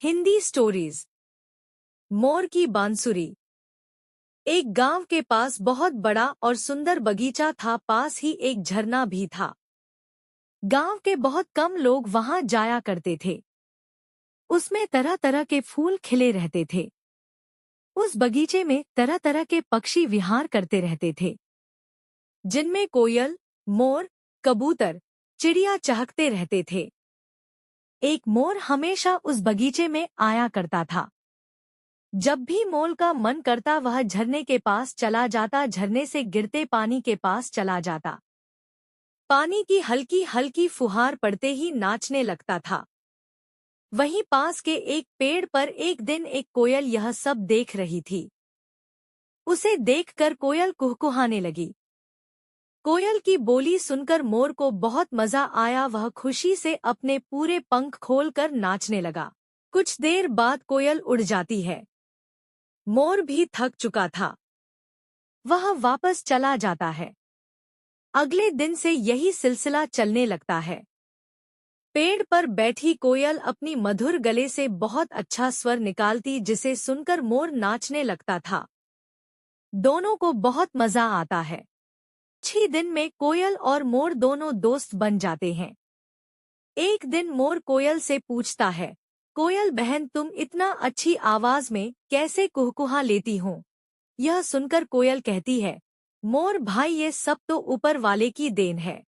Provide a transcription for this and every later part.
Hindi stories. मोर की बांसुरी। एक गांव के पास बहुत बड़ा और सुंदर बगीचा था। पास ही एक झरना भी था। गांव के बहुत कम लोग वहां जाया करते थे। उसमें तरह तरह के फूल खिले रहते थे। उस बगीचे में तरह तरह के पक्षी विहार करते रहते थे, जिनमें कोयल, मोर, कबूतर, चिड़िया चहकते रहते थे। एक मोर हमेशा उस बगीचे में आया करता था। जब भी मोल का मन करता वह झरने के पास चला जाता, झरने से गिरते पानी के पास चला जाता। पानी की हल्की हल्की फुहार पड़ते ही नाचने लगता था। वहीं पास के एक पेड़ पर एक दिन एक कोयल यह सब देख रही थी। उसे देखकर कोयल कुहकुहाने लगी। कोयल की बोली सुनकर मोर को बहुत मजा आया। वह खुशी से अपने पूरे पंख खोलकर नाचने लगा। कुछ देर बाद कोयल उड़ जाती है। मोर भी थक चुका था। वह वापस चला जाता है। अगले दिन से यही सिलसिला चलने लगता है। पेड़ पर बैठी कोयल अपनी मधुर गले से बहुत अच्छा स्वर निकालती, जिसे सुनकर मोर नाचने लगता था। दोनों को बहुत मजा आता है। 6 दिन में कोयल और मोर दोनों दोस्त बन जाते हैं। एक दिन मोर कोयल से पूछता है, कोयल बहन तुम इतना अच्छी आवाज में कैसे कुहकुहा लेती हो? यह सुनकर कोयल कहती है, मोर भाई ये सब तो ऊपर वाले की देन है।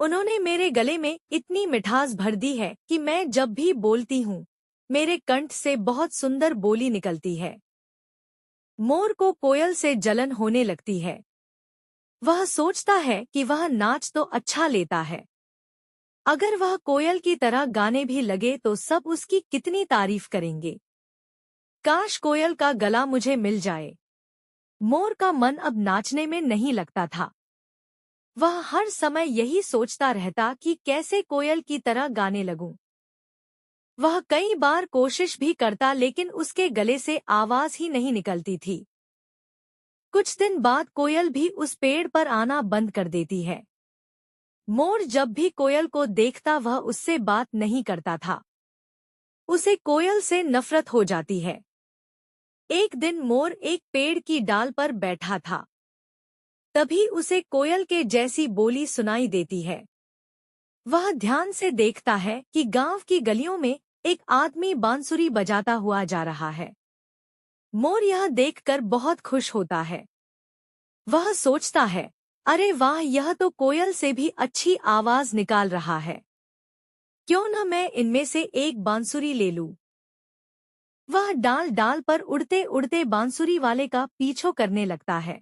उन्होंने मेरे गले में इतनी मिठास भर दी है कि मैं जब भी बोलती हूँ मेरे कंठ से बहुत सुंदर बोली निकलती है। मोर को कोयल से जलन होने लगती है। वह सोचता है कि वह नाच तो अच्छा लेता है, अगर वह कोयल की तरह गाने भी लगे तो सब उसकी कितनी तारीफ करेंगे। काश कोयल का गला मुझे मिल जाए। मोर का मन अब नाचने में नहीं लगता था। वह हर समय यही सोचता रहता कि कैसे कोयल की तरह गाने लगूं। वह कई बार कोशिश भी करता, लेकिन उसके गले से आवाज ही नहीं निकलती थी। कुछ दिन बाद कोयल भी उस पेड़ पर आना बंद कर देती है। मोर जब भी कोयल को देखता वह उससे बात नहीं करता था। उसे कोयल से नफरत हो जाती है। एक दिन मोर एक पेड़ की डाल पर बैठा था। तभी उसे कोयल के जैसी बोली सुनाई देती है। वह ध्यान से देखता है कि गांव की गलियों में एक आदमी बांसुरी बजाता हुआ जा रहा है। मोर यह देखकर बहुत खुश होता है। वह सोचता है, अरे वाह, यह तो कोयल से भी अच्छी आवाज निकाल रहा है। क्यों न मैं इनमें से एक बांसुरी ले लूं। वह डाल डाल पर उड़ते उड़ते बांसुरी वाले का पीछा करने लगता है।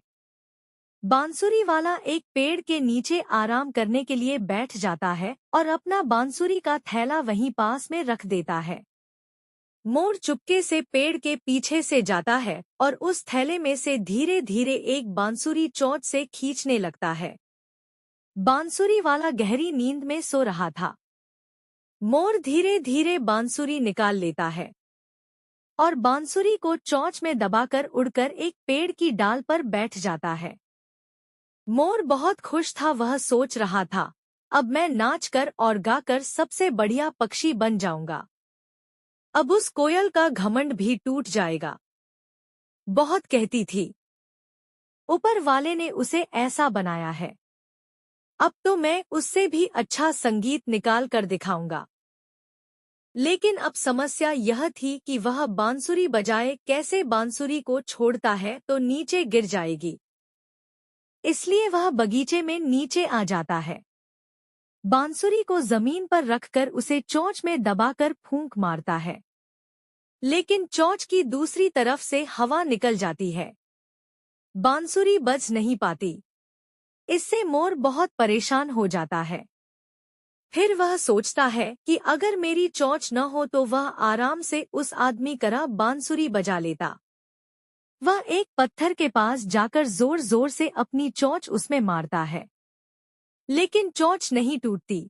बांसुरी वाला एक पेड़ के नीचे आराम करने के लिए बैठ जाता है और अपना बांसुरी का थैला वहीं पास में रख देता है। मोर चुपके से पेड़ के पीछे से जाता है और उस थैले में से धीरे धीरे एक बांसुरी चोंच से खींचने लगता है। बांसुरी वाला गहरी नींद में सो रहा था। मोर धीरे धीरे बांसुरी निकाल लेता है और बांसुरी को चोंच में दबाकर उड़कर एक पेड़ की डाल पर बैठ जाता है। मोर बहुत खुश था। वह सोच रहा था, अब मैं नाचकर और गाकर सबसे बढ़िया पक्षी बन जाऊंगा। अब उस कोयल का घमंड भी टूट जाएगा। बहुत कहती थी, ऊपर वाले ने उसे ऐसा बनाया है, अब तो मैं उससे भी अच्छा संगीत निकाल कर दिखाऊंगा। लेकिन अब समस्या यह थी कि वह बांसुरी बजाए कैसे। बांसुरी को छोड़ता है तो नीचे गिर जाएगी, इसलिए वह बगीचे में नीचे आ जाता है। बांसुरी को जमीन पर रखकर उसे चोंच में दबाकर फूंक मारता है, लेकिन चोंच की दूसरी तरफ से हवा निकल जाती है। बांसुरी बज नहीं पाती। इससे मोर बहुत परेशान हो जाता है। फिर वह सोचता है कि अगर मेरी चोंच न हो तो वह आराम से उस आदमी तरह बांसुरी बजा लेता। वह एक पत्थर के पास जाकर जोर जोर से अपनी चोंच उसमें मारता है, लेकिन चोंच नहीं टूटती।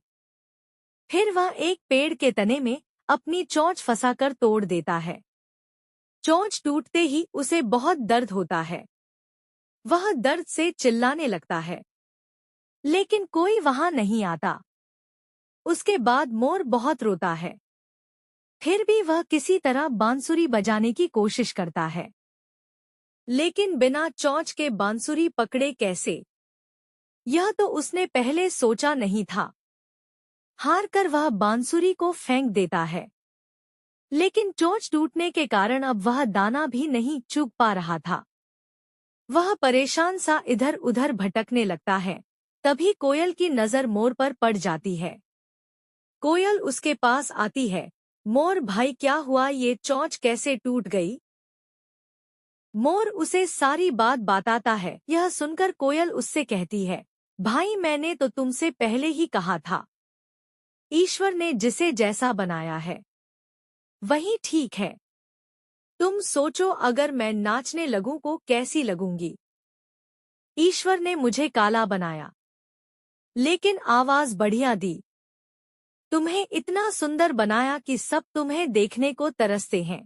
फिर वह एक पेड़ के तने में अपनी चोंच फंसाकर तोड़ देता है। चोंच टूटते ही उसे बहुत दर्द होता है। वह दर्द से चिल्लाने लगता है, लेकिन कोई वहां नहीं आता। उसके बाद मोर बहुत रोता है। फिर भी वह किसी तरह बांसुरी बजाने की कोशिश करता है, लेकिन बिना चोंच के बांसुरी पकड़े कैसे, यह तो उसने पहले सोचा नहीं था। हार कर वह बांसुरी को फेंक देता है, लेकिन चोंच टूटने के कारण अब वह दाना भी नहीं चुग पा रहा था। वह परेशान सा इधर उधर भटकने लगता है। तभी कोयल की नजर मोर पर पड़ जाती है। कोयल उसके पास आती है। मोर भाई, क्या हुआ, ये चोंच कैसे टूट गई? मोर उसे सारी बात बताता है। यह सुनकर कोयल उससे कहती है, भाई, मैंने तो तुमसे पहले ही कहा था, ईश्वर ने जिसे जैसा बनाया है वही ठीक है। तुम सोचो, अगर मैं नाचने लगूं को कैसी लगूंगी? ईश्वर ने मुझे काला बनाया, लेकिन आवाज बढ़िया दी। तुम्हें इतना सुंदर बनाया कि सब तुम्हें देखने को तरसते हैं।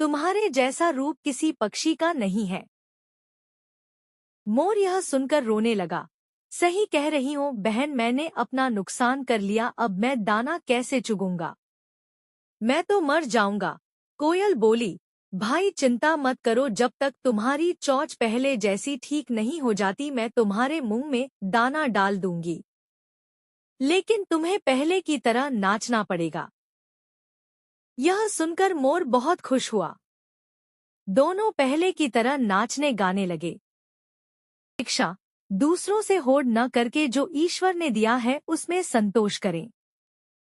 तुम्हारे जैसा रूप किसी पक्षी का नहीं है। मोर यह सुनकर रोने लगा। सही कह रही हूँ बहन, मैंने अपना नुकसान कर लिया, अब मैं दाना कैसे चुगूंगा? मैं तो मर जाऊंगा। कोयल बोली, भाई चिंता मत करो, जब तक तुम्हारी चोंच पहले जैसी ठीक नहीं हो जाती मैं तुम्हारे मुंह में दाना डाल दूंगी, लेकिन तुम्हें पहले की तरह नाचना पड़ेगा। यह सुनकर मोर बहुत खुश हुआ। दोनों पहले की तरह नाचने गाने लगे। शिक्षा, दूसरों से होड़ न करके जो ईश्वर ने दिया है उसमें संतोष करें।